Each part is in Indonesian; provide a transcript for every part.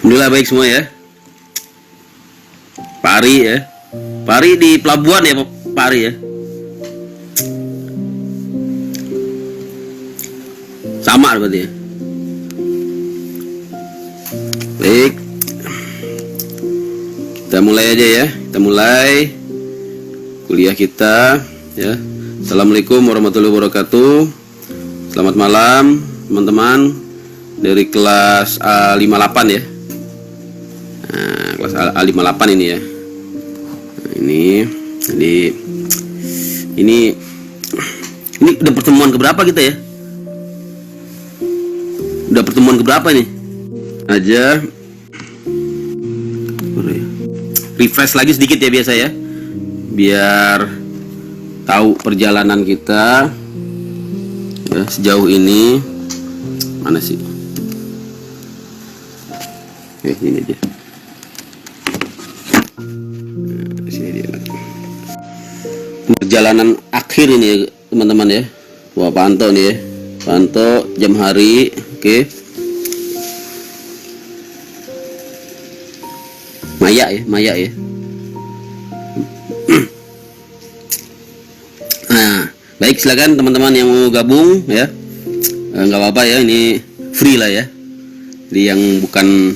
Alhamdulillah baik semua ya. Pak Ari ya. Pak Ari di pelabuhan ya Pak Ari ya. Sama berarti ya. Baik. Kita mulai aja ya. Kita mulai kuliah kita ya. Assalamualaikum warahmatullahi wabarakatuh. Selamat malam teman-teman dari kelas A58 ya. Nah, kelas A58 ini ya. Nah, ini udah pertemuan keberapa kita ya? Udah pertemuan keberapa nih? Aja refresh lagi sedikit ya biasa ya, biar tahu perjalanan kita ya, sejauh ini. Mana sih? Ini aja. Nah, sini dia lagi. Perjalanan akhir ini ya teman-teman ya. Wah, pantau nih ya. Pantau jam hari. Oke. Maya ya. Nah, baik, silakan teman-teman yang mau gabung ya. Nggak apa-apa ya, ini free lah ya. Jadi yang bukan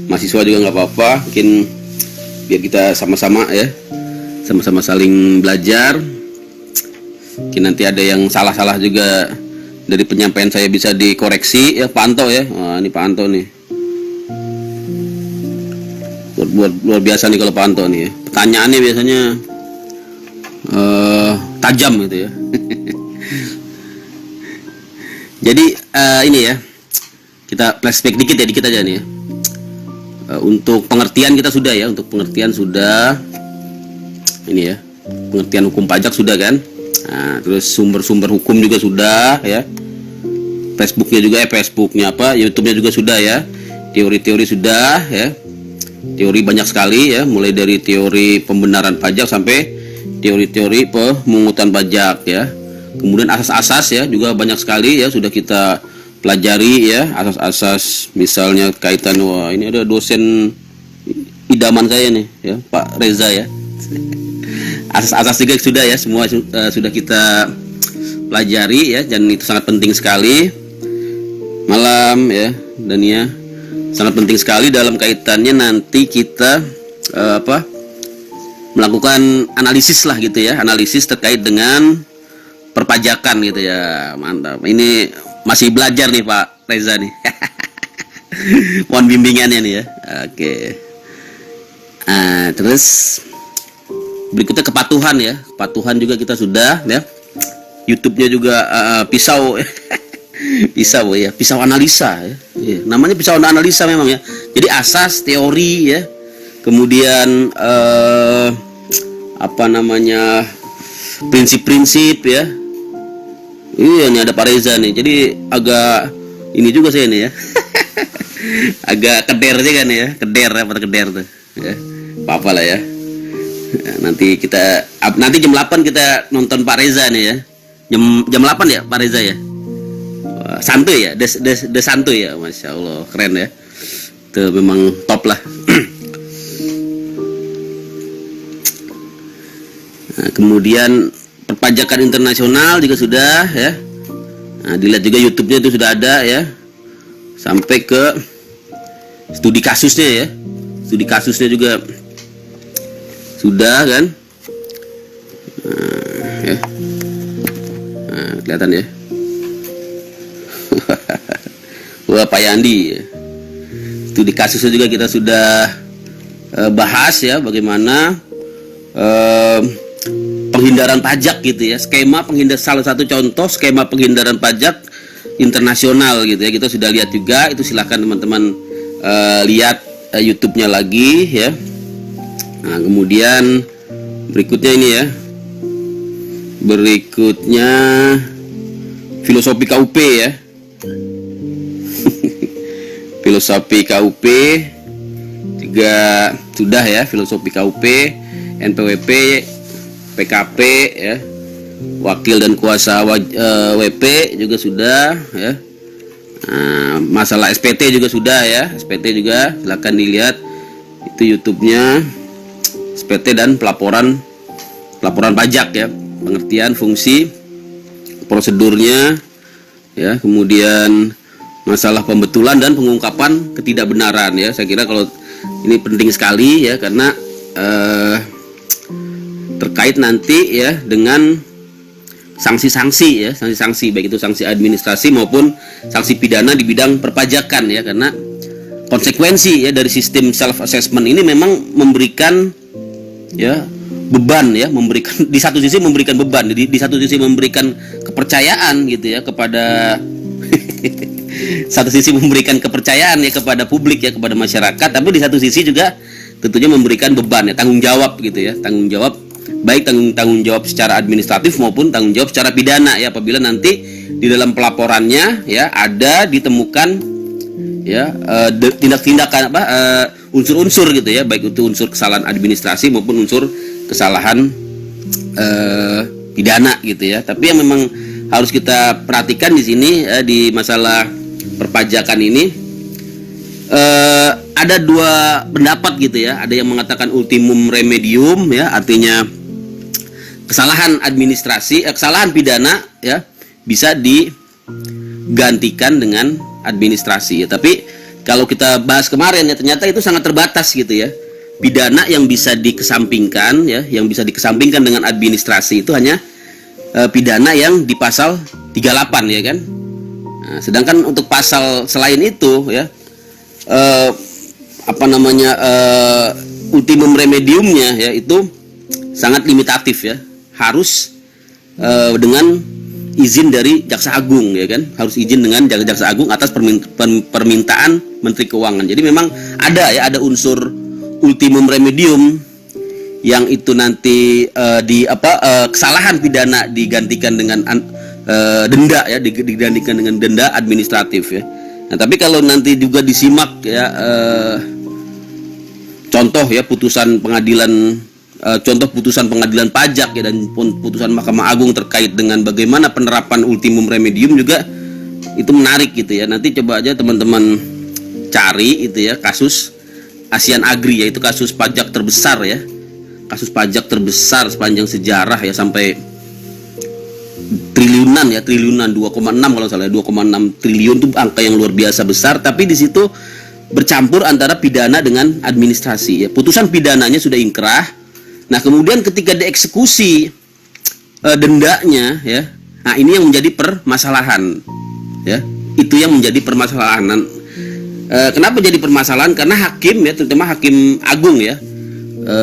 mahasiswa juga nggak apa-apa. Mungkin biar kita sama-sama ya, sama-sama saling belajar. Mungkin nanti ada yang salah-salah juga dari penyampaian saya bisa dikoreksi ya. Pantau ya. Wah, ini pantau nih. Luar biasa nih kalau Pak Anto nih ya. Pertanyaannya biasanya tajam gitu ya. Jadi ini ya, kita flashback dikit aja nih ya. Untuk pengertian kita sudah ya, untuk pengertian sudah. Ini ya, pengertian hukum pajak sudah kan. Nah, terus sumber-sumber hukum juga sudah ya. Facebooknya apa, YouTube-nya juga sudah ya. Teori-teori sudah ya. Teori banyak sekali ya, mulai dari teori pembenaran pajak sampai teori-teori pemungutan pajak ya. Kemudian asas-asas ya juga banyak sekali ya, sudah kita pelajari ya, asas-asas misalnya kaitan. Wah, ini ada dosen idaman saya nih ya, Pak Reza ya. Asas-asas juga sudah ya, semua sudah kita pelajari ya, dan itu sangat penting sekali. Malam ya, dan ya sangat penting sekali dalam kaitannya nanti kita melakukan analisis lah gitu ya, analisis terkait dengan perpajakan gitu ya. Mantap, ini masih belajar nih Pak Reza nih. Mohon bimbingannya nih ya. Oke. Nah, terus berikutnya kepatuhan ya, kepatuhan juga kita sudah ya. YouTube-nya juga pisau. Pisau ya, pisau analisa ya. Namanya pisau analisa memang ya. Jadi asas, teori ya. Kemudian prinsip-prinsip ya. Iya, ini ada Pak Reza nih. Jadi agak ini juga saya nih ya. Agak keder aja kan ya. Keder tuh. Ya. Apa-apa lah ya. Nanti jam 8 kita nonton Pak Reza nih ya. Jam 8 ya Pak Reza ya. Santuy ya, des santuy ya, masya Allah, keren ya. Itu memang top lah. Nah, kemudian perpajakan internasional juga sudah ya. Nah, dilihat juga YouTube-nya itu sudah ada ya. Sampai ke studi kasusnya ya. Studi kasusnya juga sudah kan. Nah, ya. Nah, kelihatan ya. Wah, Pak Yandi, studi kasusnya juga kita sudah bahas ya, bagaimana penghindaran pajak gitu ya, salah satu contoh skema penghindaran pajak internasional gitu ya, kita sudah lihat juga. Itu silahkan teman-teman lihat YouTube-nya lagi ya. Nah, kemudian berikutnya ini ya, filosofi KUP ya. Filosofi KUP juga sudah ya, filosofi KUP, NPWP, PKP ya, wakil dan kuasa WP juga sudah ya. Nah, masalah SPT juga sudah ya, SPT juga silakan dilihat itu YouTube-nya, SPT dan pelaporan pajak ya, pengertian fungsi, prosedurnya ya, kemudian masalah pembetulan dan pengungkapan ketidakbenaran ya. Saya kira kalau ini penting sekali ya, karena terkait nanti ya dengan sanksi-sanksi ya, sanksi-sanksi baik itu sanksi administrasi maupun sanksi pidana di bidang perpajakan ya, karena konsekuensi ya dari sistem self assessment ini memang memberikan ya beban ya, memberikan di satu sisi memberikan beban, di satu sisi memberikan kepercayaan gitu ya kepada satu sisi memberikan kepercayaan ya kepada publik ya, kepada masyarakat, tapi di satu sisi juga tentunya memberikan beban ya, tanggung jawab gitu ya, tanggung jawab baik tanggung jawab secara administratif maupun tanggung jawab secara pidana ya, apabila nanti di dalam pelaporannya ya ada ditemukan ya tindak-tindakan unsur-unsur gitu ya, baik itu unsur kesalahan administrasi maupun unsur kesalahan pidana gitu ya. Tapi yang memang harus kita perhatikan di sini di masalah perpajakan ini ada dua pendapat gitu ya. Ada yang mengatakan ultimum remedium ya, artinya kesalahan administrasi, kesalahan pidana ya bisa digantikan dengan administrasi ya. Tapi kalau kita bahas kemarin ya, ternyata itu sangat terbatas gitu ya. Pidana yang bisa dikesampingkan ya, yang bisa dikesampingkan dengan administrasi itu hanya pidana yang di pasal 38 ya kan. Nah, sedangkan untuk pasal selain itu ya ultimum remediumnya ya itu sangat limitatif ya, harus dengan izin dari Jaksa Agung ya kan, harus izin dengan Jaksa Agung atas permintaan Menteri Keuangan. Jadi memang ada unsur ultimum remedium yang itu nanti kesalahan pidana digantikan dengan denda ya, digantikan dengan denda administratif ya. Nah, tapi kalau nanti juga disimak ya contoh putusan pengadilan pajak ya, dan putusan Mahkamah Agung terkait dengan bagaimana penerapan ultimum remedium juga itu menarik gitu ya. Nanti coba aja teman-teman cari itu ya, kasus Asian Agri, yaitu kasus pajak terbesar ya, kasus pajak terbesar sepanjang sejarah ya, sampai triliunan 2,6 kalau salah, 2,6 triliun itu angka yang luar biasa besar. Tapi di situ bercampur antara pidana dengan administrasi ya. Putusan pidananya sudah ingkrah. Nah, kemudian ketika dieksekusi dendanya ya, nah ini yang menjadi permasalahan ya. Itu yang menjadi permasalahan. Kenapa jadi permasalahan? Karena hakim ya, terutama hakim agung ya,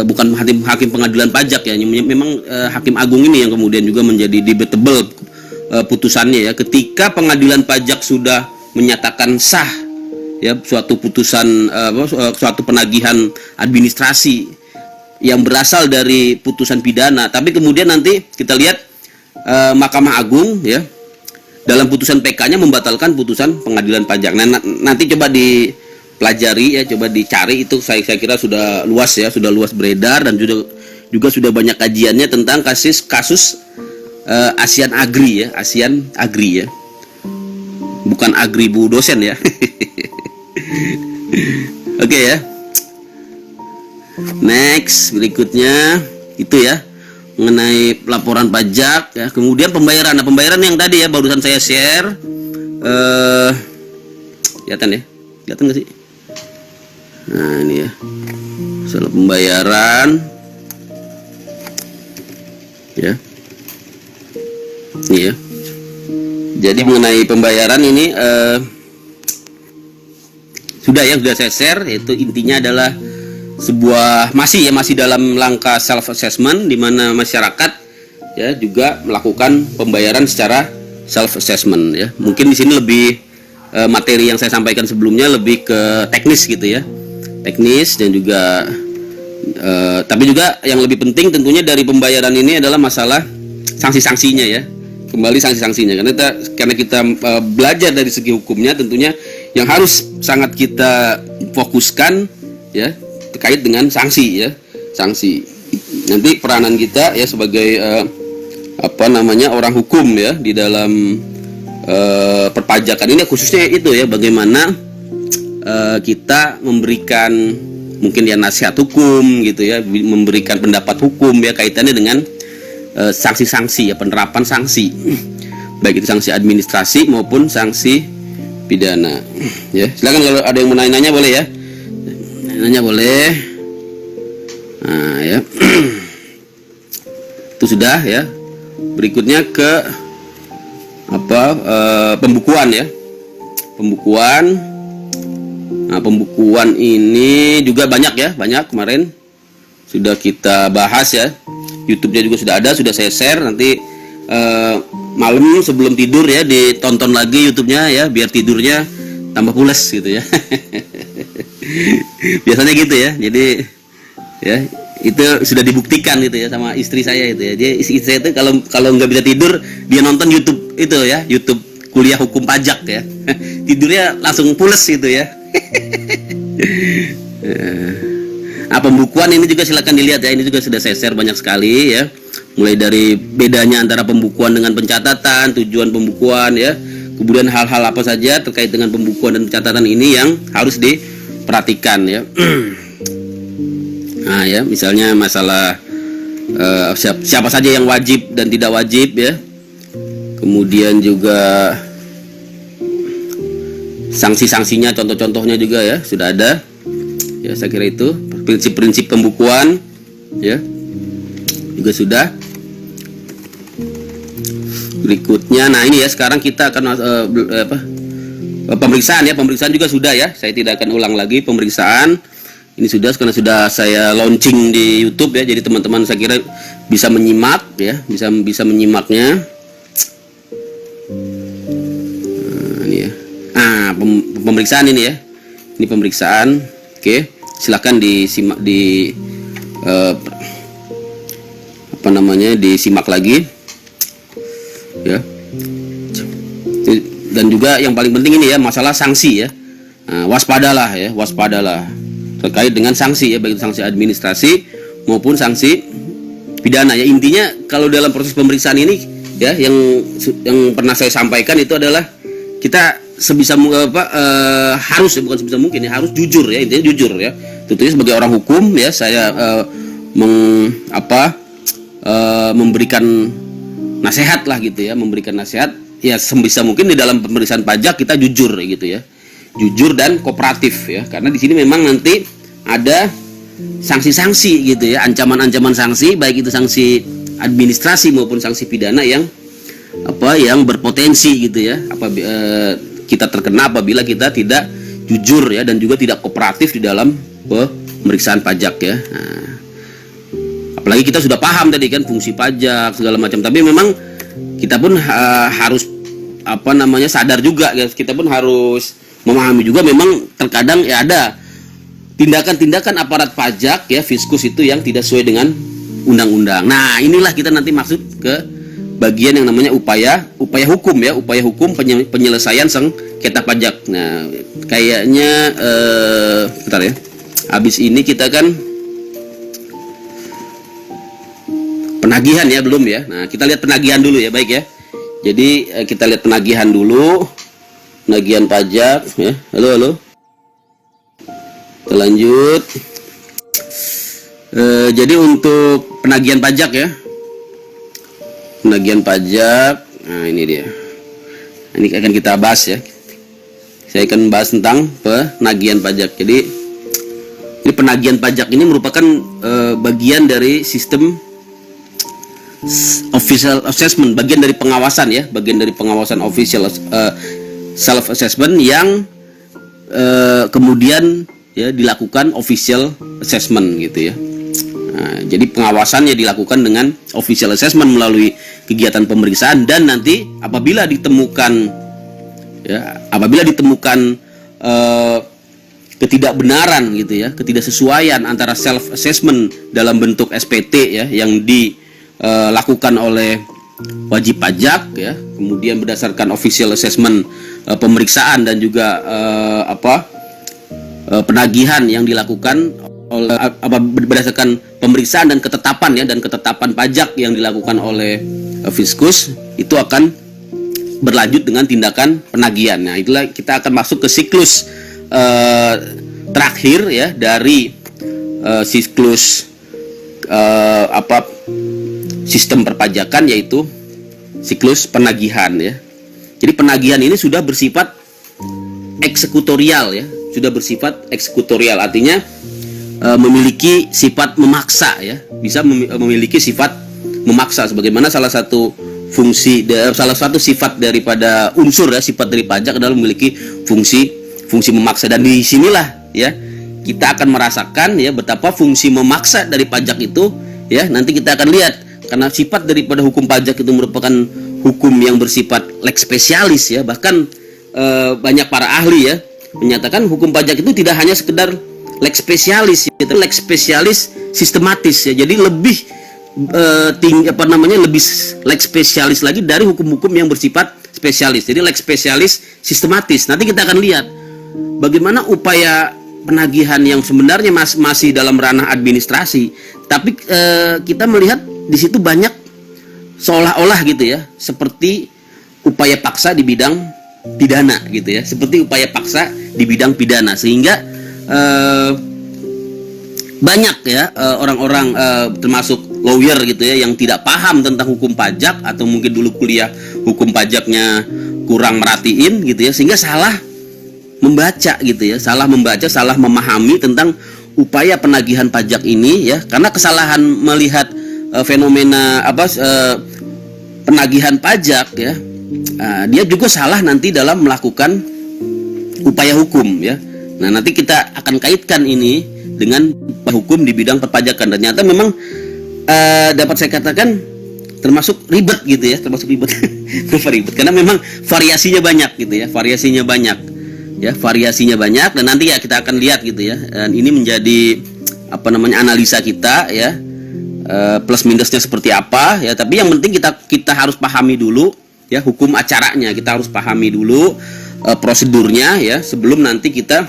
bukan hakim pengadilan pajak ya, memang hakim agung ini yang kemudian juga menjadi debatable putusannya ya. Ketika pengadilan pajak sudah menyatakan sah ya suatu putusan suatu penagihan administrasi yang berasal dari putusan pidana, tapi kemudian nanti kita lihat Mahkamah Agung ya dalam putusan PK-nya membatalkan putusan pengadilan pajak. Nah, nanti coba dipelajari ya, coba dicari, itu saya kira sudah luas ya, sudah luas beredar, dan juga sudah banyak kajiannya tentang kasus Asian Agri ya, Asian Agri ya, bukan Agri Bu dosen ya. Oke ya. Next, berikutnya itu ya mengenai laporan pajak ya. Kemudian pembayaran. Nah, pembayaran yang tadi ya barusan saya share, kelihatan nggak sih? Nah, ini ya soal pembayaran ya, ini ya. Jadi mengenai pembayaran ini sudah saya share, yaitu intinya adalah sebuah masih dalam langkah self assessment, di mana masyarakat ya juga melakukan pembayaran secara self assessment ya. Mungkin di sini lebih materi yang saya sampaikan sebelumnya lebih ke teknis gitu ya, teknis, dan juga tapi juga yang lebih penting tentunya dari pembayaran ini adalah masalah sanksi-sanksinya ya. Kembali sanksi-sanksinya, karena kita belajar dari segi hukumnya, tentunya yang harus sangat kita fokuskan ya terkait dengan sanksi ya, sanksi. Nanti peranan kita ya sebagai orang hukum ya di dalam perpajakan ini khususnya itu ya, bagaimana kita memberikan mungkin ya nasihat hukum gitu ya, memberikan pendapat hukum ya kaitannya dengan sanksi-sanksi ya, penerapan sanksi baik itu sanksi administrasi maupun sanksi pidana ya. Silakan kalau ada yang mau nanya boleh ya, nanya boleh. Nah ya itu sudah ya. Berikutnya ke pembukuan ya, pembukuan. Nah, pembukuan ini juga banyak ya, banyak kemarin sudah kita bahas ya. YouTube-nya juga sudah ada, sudah saya share. Nanti malam sebelum tidur ya ditonton lagi YouTube-nya ya, biar tidurnya tambah pules gitu ya. Biasanya gitu ya. Jadi ya itu sudah dibuktikan gitu ya sama istri saya itu ya. Jadi istri saya itu kalau nggak bisa tidur dia nonton YouTube itu ya, YouTube kuliah hukum pajak ya. Tidurnya langsung pules gitu ya. Nah, pembukuan ini juga silakan dilihat ya, ini juga sudah saya share banyak sekali ya, mulai dari bedanya antara pembukuan dengan pencatatan, tujuan pembukuan ya, kemudian hal-hal apa saja terkait dengan pembukuan dan pencatatan ini yang harus diperhatikan ya. Nah ya, misalnya masalah siapa saja yang wajib dan tidak wajib ya, kemudian juga sanksi-sanksinya, contoh-contohnya juga ya sudah ada ya. Saya kira itu prinsip-prinsip pembukuan ya juga sudah. Berikutnya, nah ini ya sekarang kita akan pemeriksaan ya, pemeriksaan juga sudah ya. Saya tidak akan ulang lagi pemeriksaan. Ini sudah, karena sudah saya launching di YouTube ya. Jadi teman-teman saya kira bisa menyimak ya, bisa menyimaknya. Nah, ini ya. Pemeriksaan ini ya. Ini pemeriksaan. Oke, silakan disimak disimak lagi. Ya. Dan juga yang paling penting ini ya, masalah sanksi ya. Nah, waspadalah terkait dengan sanksi ya, baik itu sanksi administrasi maupun sanksi pidana ya. Intinya kalau dalam proses pemeriksaan ini ya, yang pernah saya sampaikan itu adalah kita sebisa harus ya, bukan sebisa mungkin ya, harus jujur ya, intinya jujur ya. Tentunya sebagai orang hukum ya, saya memberikan nasihat lah gitu ya, memberikan nasihat ya sebisa mungkin di dalam pemeriksaan pajak kita jujur ya, gitu ya, jujur dan kooperatif ya, karena di sini memang nanti ada sanksi-sanksi gitu ya, ancaman-ancaman sanksi baik itu sanksi administrasi maupun sanksi pidana yang berpotensi gitu ya, kita terkena apabila kita tidak jujur ya, dan juga tidak kooperatif di dalam pemeriksaan pajak ya. Nah, apalagi kita sudah paham tadi kan fungsi pajak segala macam, tapi memang kita pun harus sadar juga ya, kita pun harus memahami juga memang terkadang ya ada tindakan-tindakan aparat pajak ya, fiskus itu yang tidak sesuai dengan undang-undang. Nah, inilah kita nanti maksud ke bagian yang namanya upaya hukum ya, upaya hukum penyelesaian sengketa pajak. Nah, kayaknya bentar ya. Habis ini kita kan penagihan ya, belum ya. Nah, kita lihat penagihan dulu ya, baik ya. Jadi kita lihat penagihan dulu. Penagihan pajak ya. Halo. Kita lanjut. Jadi untuk penagihan pajak ya. Penagihan pajak. Nah, ini dia. Ini akan kita bahas ya. Saya akan bahas tentang penagihan pajak. Jadi ini penagihan pajak ini merupakan bagian dari sistem official assessment, bagian dari pengawasan ya, bagian dari pengawasan official self assessment yang kemudian ya dilakukan official assessment gitu ya. Nah, jadi pengawasannya dilakukan dengan official assessment melalui kegiatan pemeriksaan, dan nanti apabila ditemukan ketidakbenaran gitu ya, ketidaksesuaian antara self assessment dalam bentuk SPT ya yang dilakukan oleh wajib pajak ya, kemudian berdasarkan official assessment pemeriksaan dan juga penagihan yang dilakukan oleh berdasarkan pemeriksaan dan ketetapan ya, dan ketetapan pajak yang dilakukan oleh fiskus, itu akan berlanjut dengan tindakan penagihan. Nah, itulah kita akan masuk ke siklus terakhir ya dari siklus sistem perpajakan, yaitu siklus penagihan ya. Jadi penagihan ini sudah bersifat eksekutorial ya, sudah bersifat eksekutorial, artinya memiliki sifat memaksa ya, bisa memiliki sifat memaksa, sebagaimana salah satu sifat daripada unsur ya, sifat dari pajak adalah memiliki fungsi memaksa. Dan di sinilah ya kita akan merasakan ya betapa fungsi memaksa dari pajak itu ya, nanti kita akan lihat, karena sifat daripada hukum pajak itu merupakan hukum yang bersifat lex specialis ya, bahkan banyak para ahli ya menyatakan hukum pajak itu tidak hanya sekedar lex specialis, itu lex specialis sistematis ya. Jadi lebih lebih lex specialis lagi dari hukum-hukum yang bersifat spesialis. Jadi lex specialis sistematis. Nanti kita akan lihat bagaimana upaya penagihan yang sebenarnya masih dalam ranah administrasi, tapi kita melihat di situ banyak seolah-olah gitu ya, seperti upaya paksa di bidang pidana gitu ya, seperti upaya paksa di bidang pidana, sehingga banyak ya orang-orang termasuk lawyer gitu ya yang tidak paham tentang hukum pajak, atau mungkin dulu kuliah hukum pajaknya kurang merhatiin gitu ya, sehingga salah membaca gitu ya, salah memahami tentang upaya penagihan pajak ini ya, karena kesalahan melihat fenomena penagihan pajak ya, dia juga salah nanti dalam melakukan upaya hukum ya. Nah, nanti kita akan kaitkan ini dengan hukum di bidang perpajakan. Ternyata memang dapat saya katakan termasuk ribet gitu ya, termasuk ribet. Kenapa ribet? Karena memang variasinya banyak gitu ya, variasinya banyak, dan nanti ya kita akan lihat gitu ya. Dan ini menjadi analisa kita ya, plus minusnya seperti apa ya. Tapi yang penting kita harus pahami dulu ya hukum acaranya, kita harus pahami dulu prosedurnya ya, sebelum nanti kita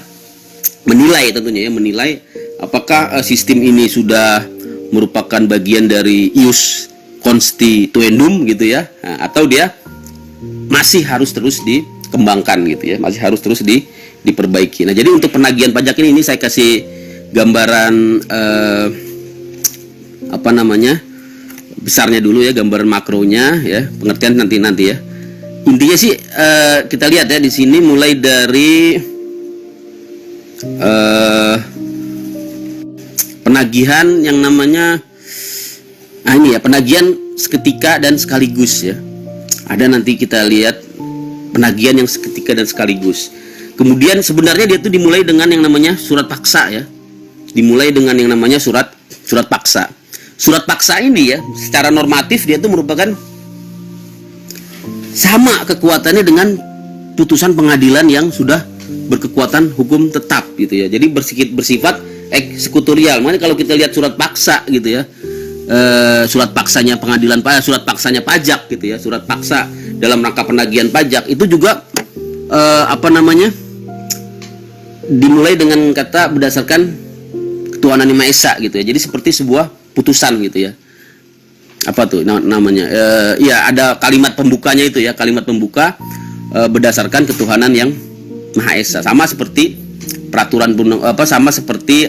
menilai, tentunya ya, menilai apakah sistem ini sudah merupakan bagian dari ius constituendum gitu ya, atau dia masih harus terus dikembangkan gitu ya, masih harus terus diperbaiki. Nah, jadi untuk penagihan pajak ini saya kasih gambaran besarnya dulu ya, gambaran makronya ya, pengertian nanti ya. Intinya sih kita lihat ya di sini mulai dari penagihan yang namanya penagihan seketika dan sekaligus ya. Ada nanti kita lihat penagihan yang seketika dan sekaligus. Kemudian sebenarnya dia tuh dimulai dengan yang namanya surat paksa ya. Dimulai dengan yang namanya surat paksa. Surat paksa ini ya, secara normatif dia tuh merupakan sama kekuatannya dengan putusan pengadilan yang sudah berkekuatan hukum tetap gitu ya. Jadi bersifat eksekutorial. Makanya kalau kita lihat surat paksa gitu ya, surat paksanya pengadilan pajak, surat paksanya pajak gitu ya, surat paksa dalam rangka penagihan pajak itu juga dimulai dengan kata berdasarkan ketuhanan yang Maha Esa gitu ya. Jadi seperti sebuah putusan gitu ya. Apa tuh namanya? Ya ada kalimat pembukanya itu ya, kalimat pembuka berdasarkan ketuhanan yang Maha Esa. Sama seperti peraturan sama seperti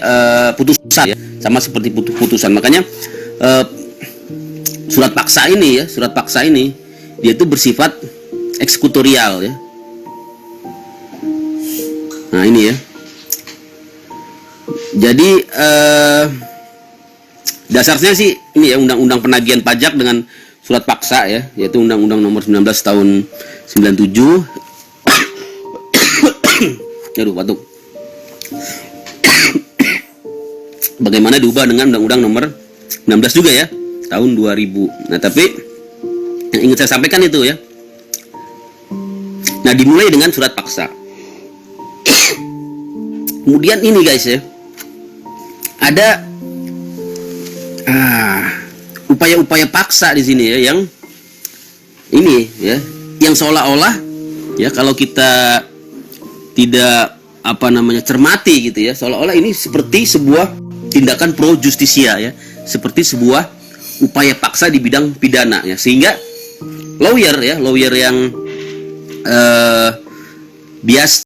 putusan ya, sama seperti putusan. Makanya surat paksa ini dia itu bersifat eksekutorial ya. Nah, ini ya. Jadi dasarnya sih ini ya, undang-undang penagihan pajak dengan surat paksa ya, yaitu undang-undang nomor 19 tahun 97. Aduh, batuk. Bagaimana diubah dengan undang-undang nomor 16 juga ya, tahun 2000. Nah, tapi yang ingin saya sampaikan itu ya. Nah, dimulai dengan surat paksa. Kemudian ini guys ya, ada upaya-upaya paksa di sini ya, yang ini ya, yang seolah-olah ya kalau kita tidak cermati gitu ya, seolah-olah ini seperti sebuah tindakan pro justisia ya, seperti sebuah upaya paksa di bidang pidana ya, sehingga lawyer yang bias